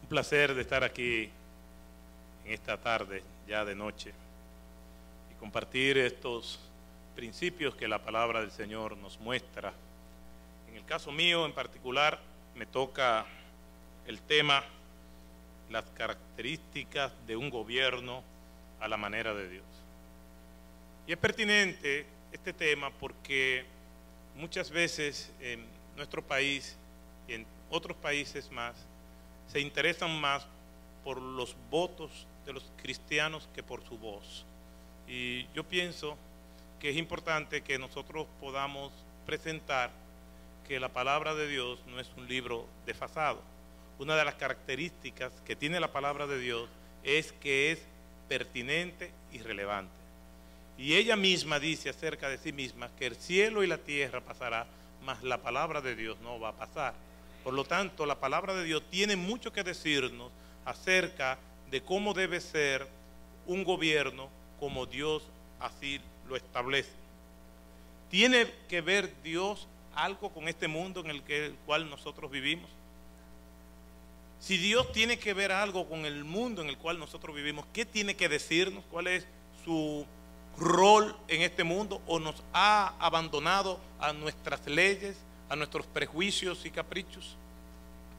Un placer de estar aquí en esta tarde, ya de noche, y compartir estos principios que la palabra del Señor nos muestra. En el caso mío en particular, me toca el tema, las características de un gobierno a la manera de Dios. Y es pertinente este tema porque muchas veces en nuestro país y en otros países más, se interesan más por los votos de los cristianos que por su voz. Y yo pienso que es importante que nosotros podamos presentar que la palabra de Dios no es un libro desfasado. Una de las características que tiene la palabra de Dios es que es pertinente y relevante. Y ella misma dice acerca de sí misma que el cielo y la tierra pasará, mas la palabra de Dios no va a pasar. Por lo tanto, la palabra de Dios tiene mucho que decirnos acerca de cómo debe ser un gobierno como Dios así lo establece. ¿Tiene que ver Dios algo con este mundo en el cual nosotros vivimos? Si Dios tiene que ver algo con el mundo en el cual nosotros vivimos, ¿qué tiene que decirnos? ¿Cuál es su rol en este mundo? ¿O nos ha abandonado a nuestras leyes, a nuestros prejuicios y caprichos?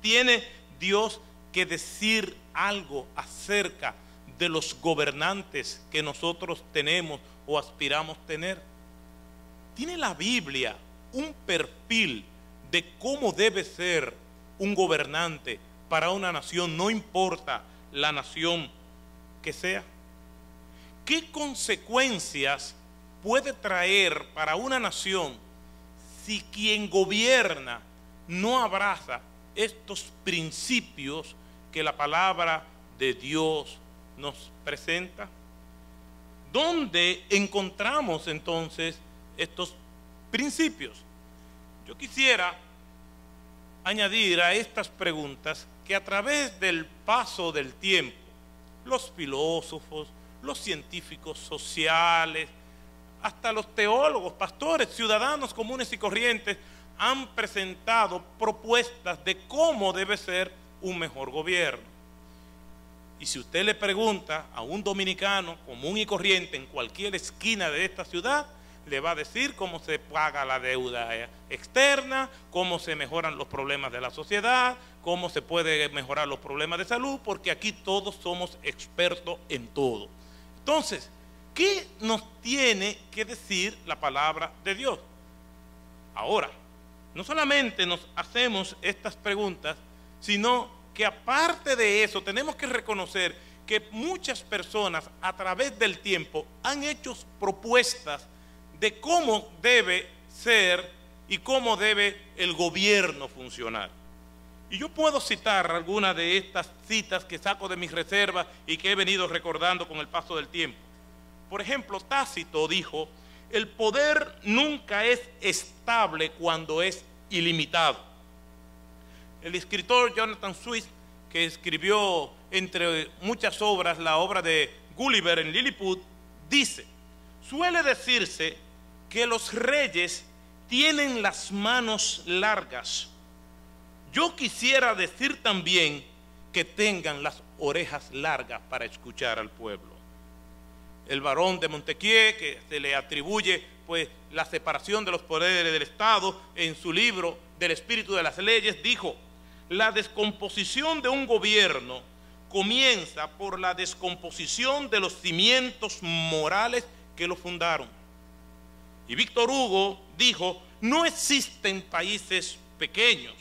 ¿Tiene Dios que decir algo acerca de los gobernantes que nosotros tenemos o aspiramos tener? ¿Tiene la Biblia un perfil de cómo debe ser un gobernante para una nación, no importa la nación que sea? ¿Qué consecuencias puede traer para una nación si quien gobierna no abraza estos principios que la palabra de Dios nos presenta? ¿Dónde encontramos entonces estos principios? Yo quisiera añadir a estas preguntas que a través del paso del tiempo, los filósofos, los científicos sociales, hasta los teólogos, pastores, ciudadanos comunes y corrientes han presentado propuestas de cómo debe ser un mejor gobierno. Y si usted le pregunta a un dominicano común y corriente en cualquier esquina de esta ciudad, le va a decir cómo se paga la deuda externa, cómo se mejoran los problemas de la sociedad, cómo se puede mejorar los problemas de salud, porque aquí todos somos expertos en todo. Entonces, ¿qué nos tiene que decir la palabra de Dios? Ahora, no solamente nos hacemos estas preguntas, sino que aparte de eso tenemos que reconocer que muchas personas a través del tiempo han hecho propuestas de cómo debe ser y cómo debe el gobierno funcionar. Y yo puedo citar algunas de estas citas que saco de mis reservas y que he venido recordando con el paso del tiempo. Por ejemplo, Tácito dijo: el poder nunca es estable cuando es ilimitado. El escritor Jonathan Swift, que escribió entre muchas obras la obra de Gulliver en Lilliput, dice: suele decirse que los reyes tienen las manos largas. Yo quisiera decir también que tengan las orejas largas para escuchar al pueblo. El barón de Montesquieu, que se le atribuye pues la separación de los poderes del Estado en su libro del espíritu de las leyes, dijo: la descomposición de un gobierno comienza por la descomposición de los cimientos morales que lo fundaron. Y Víctor Hugo dijo: no existen países pequeños.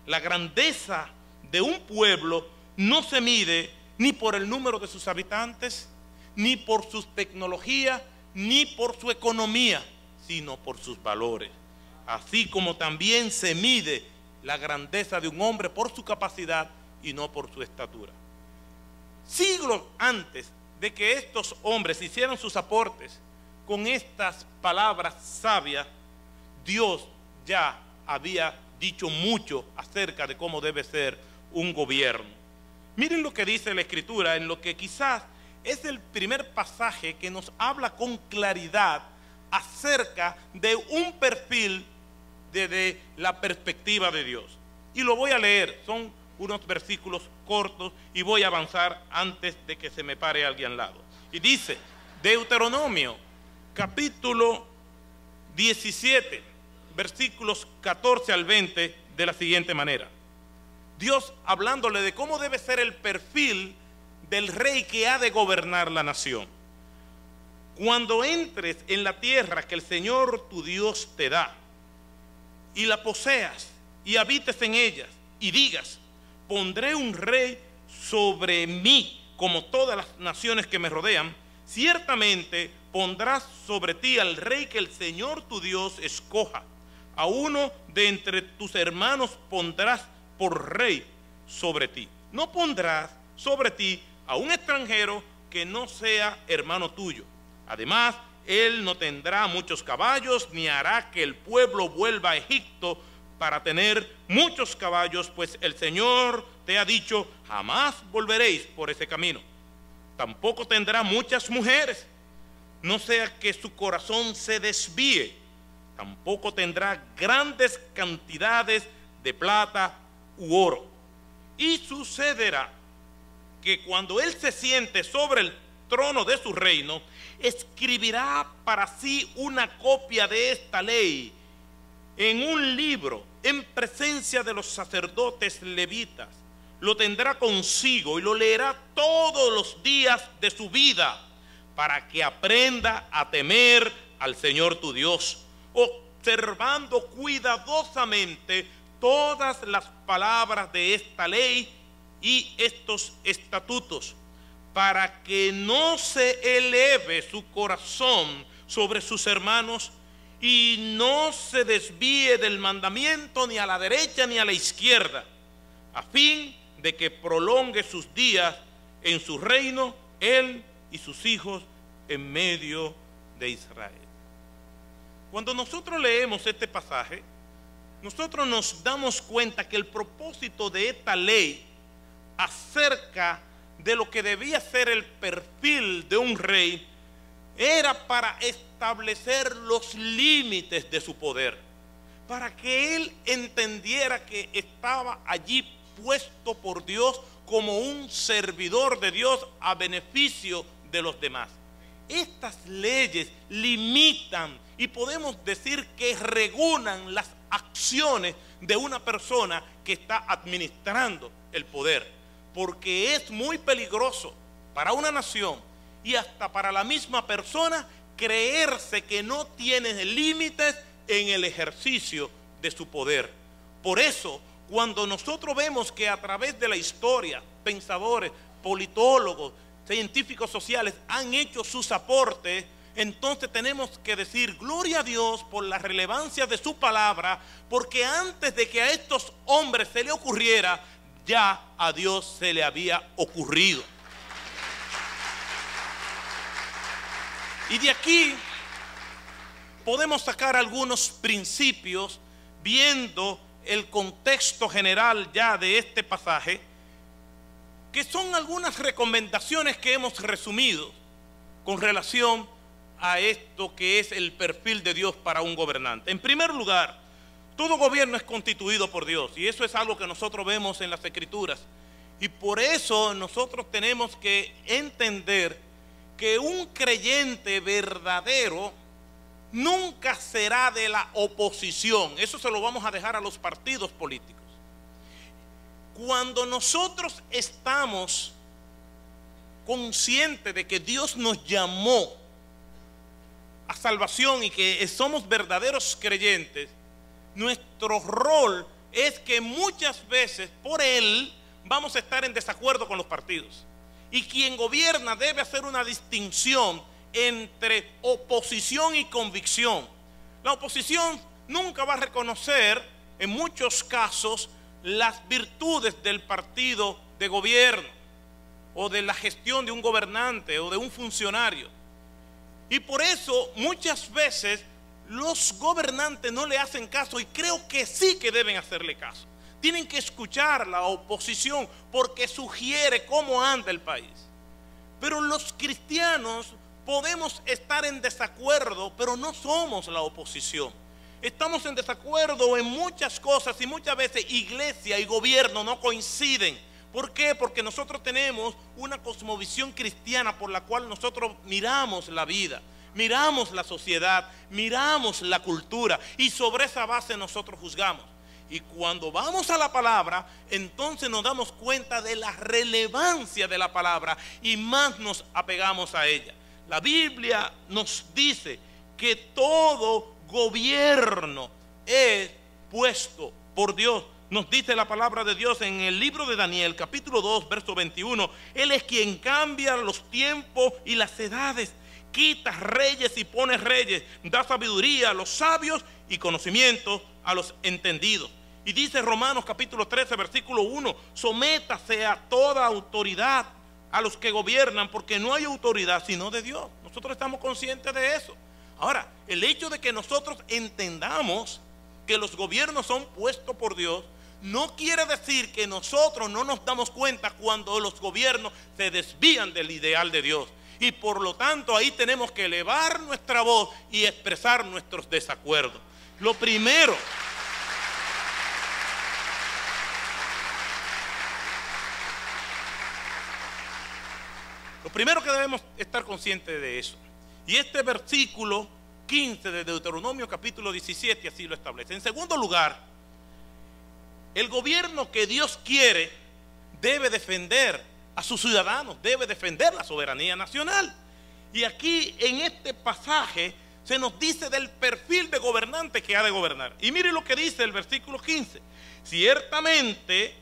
La grandeza de un pueblo no se mide ni por el número de sus habitantes, ni por sus tecnologías, ni por su economía, sino por sus valores. Así como también se mide la grandeza de un hombre por su capacidad y no por su estatura. Siglos antes de que estos hombres hicieran sus aportes con estas palabras sabias, Dios ya había dicho mucho acerca de cómo debe ser un gobierno. Miren lo que dice la Escritura, en lo que quizás es el primer pasaje que nos habla con claridad acerca de un perfil desde la perspectiva de Dios. Y lo voy a leer, son unos versículos cortos y voy a avanzar antes de que se me pare alguien al lado. Y dice, Deuteronomio, capítulo 17, versículos 14 al 20, de la siguiente manera. Dios hablándole de cómo debe ser el perfil del rey que ha de gobernar la nación. Cuando entres en la tierra que el Señor tu Dios te da, y la poseas, y habites en ellas, y digas, pondré un rey sobre mí, como todas las naciones que me rodean, ciertamente pondrás sobre ti al rey que el Señor tu Dios escoja. A uno de entre tus hermanos pondrás por rey sobre ti. No pondrás sobre ti a un extranjero que no sea hermano tuyo. Además, él no tendrá muchos caballos, ni hará que el pueblo vuelva a Egipto para tener muchos caballos, pues el Señor te ha dicho, jamás volveréis por ese camino. Tampoco tendrá muchas mujeres, no sea que su corazón se desvíe. Tampoco tendrá grandes cantidades de plata u oro. Y sucederá que cuando él se siente sobre el trono de su reino, escribirá para sí una copia de esta ley en un libro en presencia de los sacerdotes levitas. Lo tendrá consigo y lo leerá todos los días de su vida para que aprenda a temer al Señor tu Dios, observando cuidadosamente todas las palabras de esta ley y estos estatutos, para que no se eleve su corazón sobre sus hermanos y no se desvíe del mandamiento ni a la derecha ni a la izquierda, a fin de que prolongue sus días en su reino, él y sus hijos en medio de Israel. Cuando nosotros leemos este pasaje, nosotros nos damos cuenta que el propósito de esta ley acerca de lo que debía ser el perfil de un rey era para establecer los límites de su poder, para que él entendiera que estaba allí puesto por Dios como un servidor de Dios a beneficio de los demás. Estas leyes limitan y podemos decir que regulan las acciones de una persona que está administrando el poder, porque es muy peligroso para una nación y hasta para la misma persona creerse que no tiene límites en el ejercicio de su poder. Por eso, cuando nosotros vemos que a través de la historia, pensadores, politólogos, científicos sociales han hecho sus aportes, entonces tenemos que decir gloria a Dios por la relevancia de su palabra, porque antes de que a estos hombres se le ocurriera, ya a Dios se le había ocurrido. Y de aquí podemos sacar algunos principios viendo el contexto general ya de este pasaje, que son algunas recomendaciones que hemos resumido con relación a esto que es el perfil de Dios para un gobernante. En primer lugar, todo gobierno es constituido por Dios, y eso es algo que nosotros vemos en las Escrituras, y por eso nosotros tenemos que entender que un creyente verdadero nunca será de la oposición. Eso se lo vamos a dejar a los partidos políticos. Cuando nosotros estamos conscientes de que Dios nos llamó a salvación y que somos verdaderos creyentes, nuestro rol es que muchas veces por Él vamos a estar en desacuerdo con los partidos. Y quien gobierna debe hacer una distinción entre oposición y convicción. La oposición nunca va a reconocer en muchos casos las virtudes del partido de gobierno o de la gestión de un gobernante o de un funcionario. Y por eso muchas veces los gobernantes no le hacen caso, y creo que sí que deben hacerle caso. Tienen que escuchar la oposición porque sugiere cómo anda el país. Pero los cristianos podemos estar en desacuerdo, pero no somos la oposición. Estamos en desacuerdo en muchas cosas y muchas veces iglesia y gobierno no coinciden. ¿Por qué? Porque nosotros tenemos una cosmovisión cristiana por la cual nosotros miramos la vida, miramos la sociedad, miramos la cultura y sobre esa base nosotros juzgamos. Y cuando vamos a la palabra, entonces nos damos cuenta de la relevancia de la palabra y más nos apegamos a ella. La Biblia nos dice que todo gobierno es puesto por Dios. Nos dice la palabra de Dios en el libro de Daniel, capítulo 2, verso 21. Él es quien cambia los tiempos y las edades, quita reyes y pone reyes, da sabiduría a los sabios y conocimiento a los entendidos. Y dice Romanos capítulo 13, versículo 1, sométase a toda autoridad a los que gobiernan, porque no hay autoridad sino de Dios. Nosotros estamos conscientes de eso. Ahora, el hecho de que nosotros entendamos que los gobiernos son puestos por Dios, no quiere decir que nosotros no nos damos cuenta cuando los gobiernos se desvían del ideal de Dios. Y por lo tanto ahí tenemos que elevar nuestra voz y expresar nuestros desacuerdos. Lo primero que debemos estar conscientes de eso. Y este versículo 15 de Deuteronomio capítulo 17 así lo establece. En segundo lugar, el gobierno que Dios quiere debe defender a sus ciudadanos, debe defender la soberanía nacional. Y aquí en este pasaje se nos dice del perfil de gobernante que ha de gobernar. Y mire lo que dice el versículo 15. Ciertamente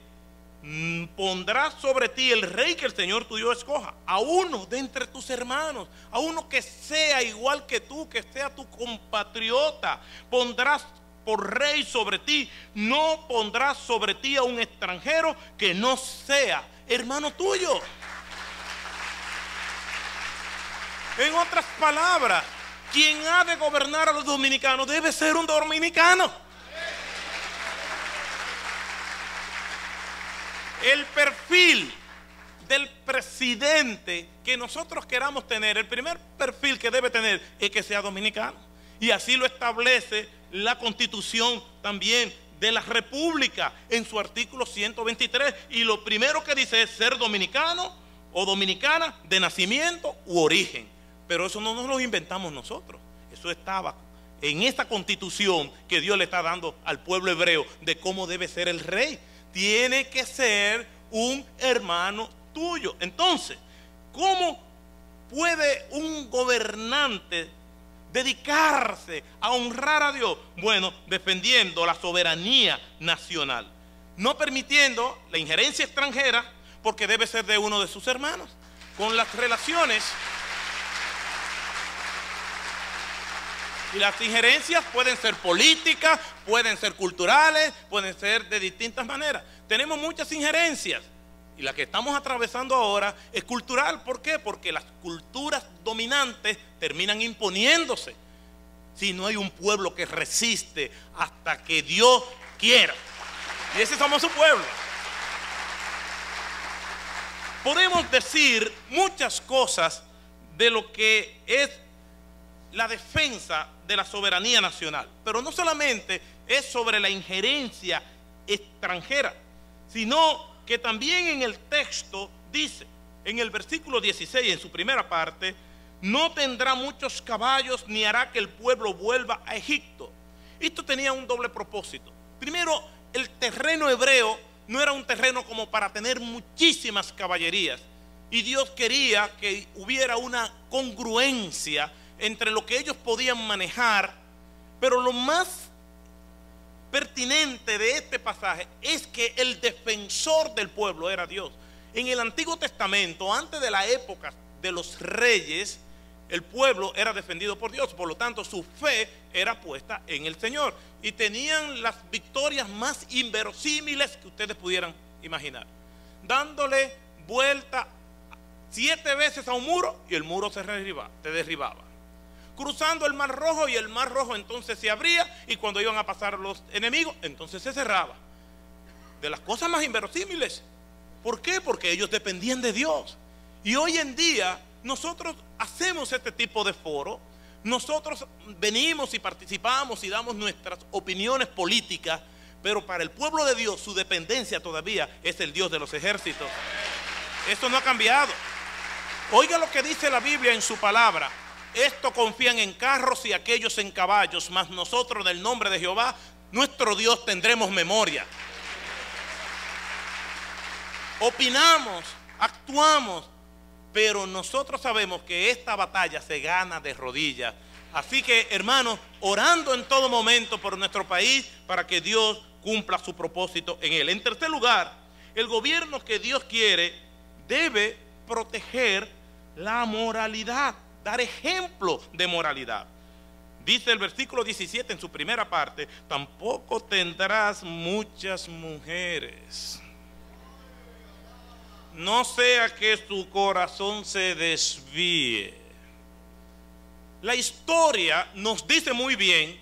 pondrás sobre ti el rey que el Señor tu Dios escoja, a uno de entre tus hermanos, a uno que sea igual que tú, que sea tu compatriota. Pondrás por rey sobre ti, no pondrás sobre ti a un extranjero que no sea hermano tuyo. En otras palabras, quien ha de gobernar a los dominicanos debe ser un dominicano. El perfil del presidente que nosotros queramos tener, el primer perfil que debe tener es que sea dominicano. Y así lo establece la Constitución también de la República en su artículo 123. Y lo primero que dice es ser dominicano o dominicana de nacimiento u origen. Pero eso no nos lo inventamos nosotros. Eso estaba en esta Constitución que Dios le está dando al pueblo hebreo de cómo debe ser el rey. Tiene que ser un hermano tuyo. Entonces, ¿cómo puede un gobernante dedicarse a honrar a Dios? Bueno, defendiendo la soberanía nacional, no permitiendo la injerencia extranjera, porque debe ser de uno de sus hermanos. Con las relaciones, y las injerencias pueden ser políticas, pueden ser culturales, pueden ser de distintas maneras. Tenemos muchas injerencias y la que estamos atravesando ahora es cultural. ¿Por qué? Porque las culturas dominantes terminan imponiéndose si no hay un pueblo que resiste hasta que Dios quiera. Y ese somos su pueblo. Podemos decir muchas cosas de lo que es la defensa de la soberanía nacional, pero no solamente es sobre la injerencia extranjera, sino que también en el texto dice, en el versículo 16, en su primera parte, no tendrá muchos caballos ni hará que el pueblo vuelva a Egipto. Esto tenía un doble propósito. Primero, el terreno hebreo no era un terreno como para tener muchísimas caballerías, y Dios quería que hubiera una congruencia entre lo que ellos podían manejar. Pero lo más pertinente de este pasaje es que el defensor del pueblo era Dios. En el Antiguo Testamento, antes de la época de los reyes, el pueblo era defendido por Dios. Por lo tanto, su fe era puesta en el Señor, y tenían las victorias más inverosímiles que ustedes pudieran imaginar, dándole vuelta 7 veces a un muro y el muro se derribaba, cruzando el Mar Rojo y el Mar Rojo entonces se abría, y cuando iban a pasar los enemigos entonces se cerraba. De las cosas más inverosímiles. ¿Por qué? Porque ellos dependían de Dios. Y hoy en día nosotros hacemos este tipo de foro, Nosotros venimos y participamos y damos nuestras opiniones políticas, pero para el pueblo de Dios su dependencia todavía es el Dios de los ejércitos. Esto no ha cambiado. Oiga lo que dice la Biblia en su palabra. Estos confían en carros y aquellos en caballos, mas nosotros en el nombre de Jehová, nuestro Dios, tendremos memoria. Opinamos, actuamos, pero nosotros sabemos que esta batalla se gana de rodillas. Así que, hermanos, orando en todo momento por nuestro país para que Dios cumpla su propósito en él. En tercer lugar, el gobierno que Dios quiere debe proteger la moralidad, dar ejemplo de moralidad. Dice el versículo 17 en su primera parte: tampoco tendrás muchas mujeres, no sea que su corazón se desvíe. La historia nos dice muy bien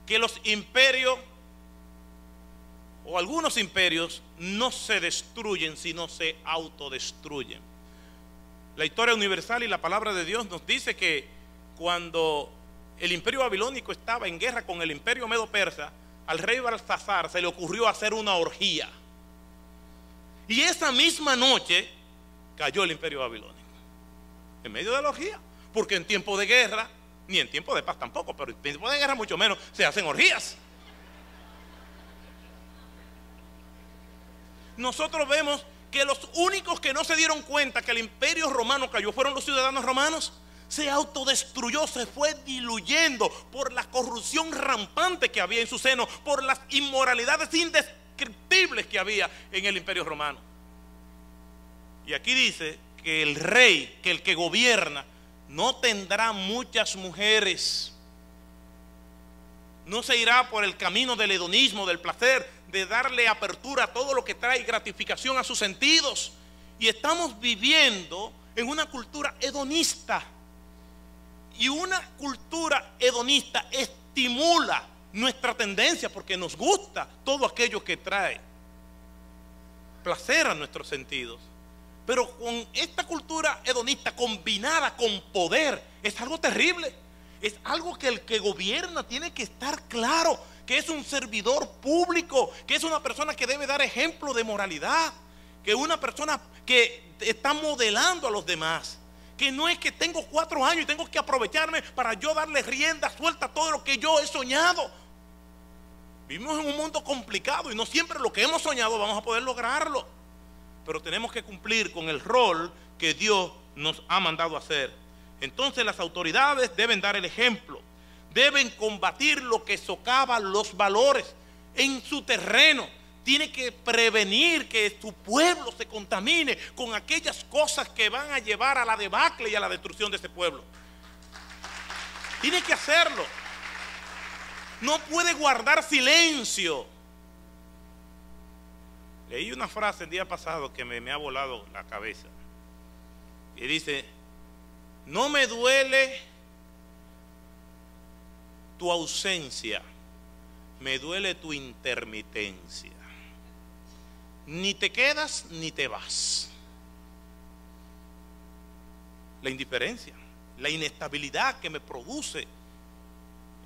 que los imperios, o algunos imperios, no se destruyen, sino se autodestruyen. La historia universal y la palabra de Dios nos dice que cuando el imperio babilónico estaba en guerra con el imperio medo-persa, al rey Belsasar se le ocurrió hacer una orgía. Y esa misma noche cayó el imperio babilónico, en medio de la orgía. Porque en tiempo de guerra, ni en tiempo de paz tampoco, pero en tiempo de guerra mucho menos, se hacen orgías. Nosotros vemos que los únicos que no se dieron cuenta que el imperio romano cayó fueron los ciudadanos romanos. Se autodestruyó, se fue diluyendo por la corrupción rampante que había en su seno, por las inmoralidades indescriptibles que había en el imperio romano. Y aquí dice que el rey, que el que gobierna, no tendrá muchas mujeres. No se irá por el camino del hedonismo, del placer, de darle apertura a todo lo que trae gratificación a sus sentidos. Y estamos viviendo en una cultura hedonista. Y una cultura hedonista estimula nuestra tendencia porque nos gusta todo aquello que trae placer a nuestros sentidos. Pero con esta cultura hedonista combinada con poder, es algo terrible. Es algo que el que gobierna tiene que estar claro, que es un servidor público, que es una persona que debe dar ejemplo de moralidad, que es una persona que está modelando a los demás, que no es que tengo 4 años y tengo que aprovecharme para yo darle rienda suelta a todo lo que yo he soñado. Vivimos en un mundo complicado y no siempre lo que hemos soñado vamos a poder lograrlo. Pero tenemos que cumplir con el rol que Dios nos ha mandado hacer. Entonces las autoridades deben dar el ejemplo, deben combatir lo que socava los valores en su terreno. Tiene que prevenir que su pueblo se contamine con aquellas cosas que van a llevar a la debacle y a la destrucción de ese pueblo. Tiene que hacerlo. No puede guardar silencio. Leí una frase el día pasado que me ha volado la cabeza. Y dice: no me duele tu ausencia, me duele tu intermitencia. Ni te quedas ni te vas. La indiferencia, la inestabilidad que me produce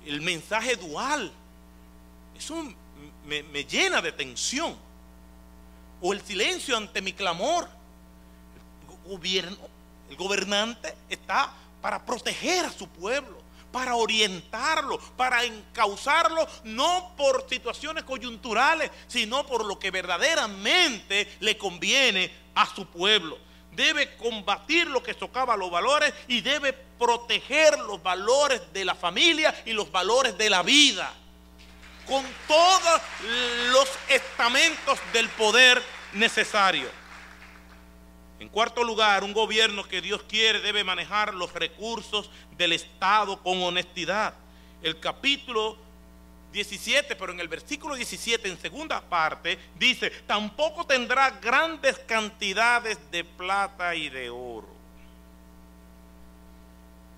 el mensaje dual, eso me llena de tensión. O el silencio ante mi clamor. El gobernante está para proteger a su pueblo, para orientarlo, para encauzarlo, no por situaciones coyunturales, sino por lo que verdaderamente le conviene a su pueblo. Debe combatir lo que socava los valores y debe proteger los valores de la familia y los valores de la vida, con todos los estamentos del poder necesario. En cuarto lugar, un gobierno que Dios quiere debe manejar los recursos del Estado con honestidad. El capítulo 17, pero en el versículo 17, en segunda parte, dice: tampoco tendrá grandes cantidades de plata y de oro.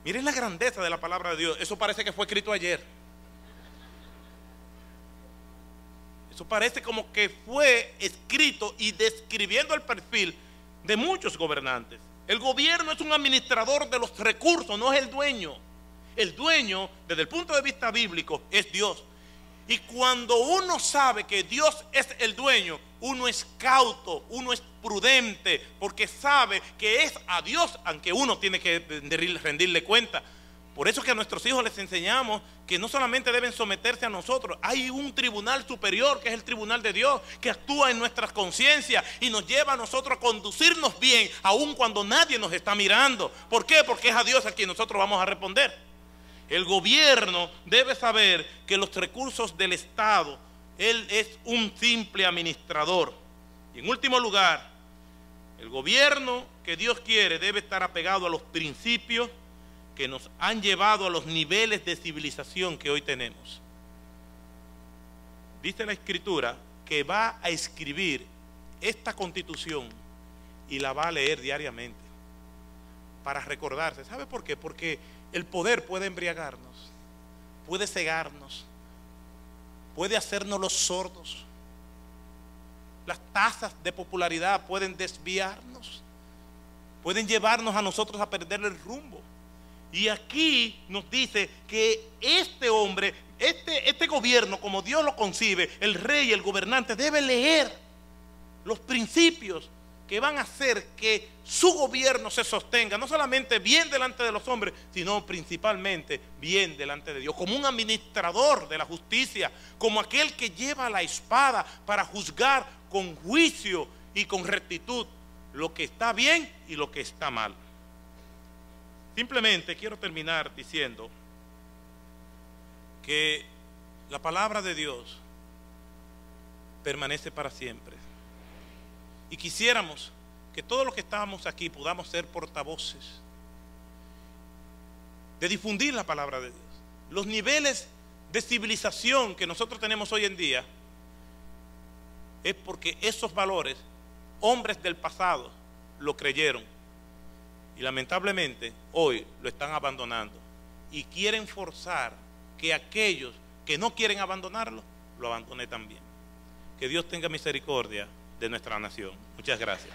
Miren la grandeza de la palabra de Dios. Eso parece que fue escrito ayer. Eso parece como que fue escrito y describiendo el perfil de muchos gobernantes. El gobierno es un administrador de los recursos, no es el dueño. El dueño, desde el punto de vista bíblico, es Dios. Y cuando uno sabe que Dios es el dueño, uno es cauto, uno es prudente, porque sabe que es a Dios aunque uno tiene que rendirle cuenta. Por eso que a nuestros hijos les enseñamos que no solamente deben someterse a nosotros, hay un tribunal superior que es el tribunal de Dios, que actúa en nuestras conciencias y nos lleva a nosotros a conducirnos bien, aun cuando nadie nos está mirando. ¿Por qué? Porque es a Dios a quien nosotros vamos a responder. El gobierno debe saber que los recursos del Estado, él es un simple administrador. Y en último lugar, el gobierno que Dios quiere debe estar apegado a los principios que nos han llevado a los niveles de civilización que hoy tenemos. Dice la Escritura que va a escribir esta Constitución y la va a leer diariamente para recordarse. ¿Sabe por qué? Porque el poder puede embriagarnos, puede cegarnos, puede hacernos los sordos. Las tasas de popularidad pueden desviarnos, pueden llevarnos a nosotros a perder el rumbo. Y aquí nos dice que este hombre, este gobierno, como Dios lo concibe, el rey, el gobernante, debe leer los principios que van a hacer que su gobierno se sostenga, no solamente bien delante de los hombres, sino principalmente bien delante de Dios, como un administrador de la justicia, como aquel que lleva la espada para juzgar con juicio y con rectitud lo que está bien y lo que está mal. Simplemente quiero terminar diciendo que la palabra de Dios permanece para siempre. Y quisiéramos que todos los que estábamos aquí podamos ser portavoces de difundir la palabra de Dios. Los niveles de civilización que nosotros tenemos hoy en día es porque esos valores, hombres del pasado, lo creyeron. Y lamentablemente hoy lo están abandonando y quieren forzar que aquellos que no quieren abandonarlo, lo abandonen también. Que Dios tenga misericordia de nuestra nación. Muchas gracias.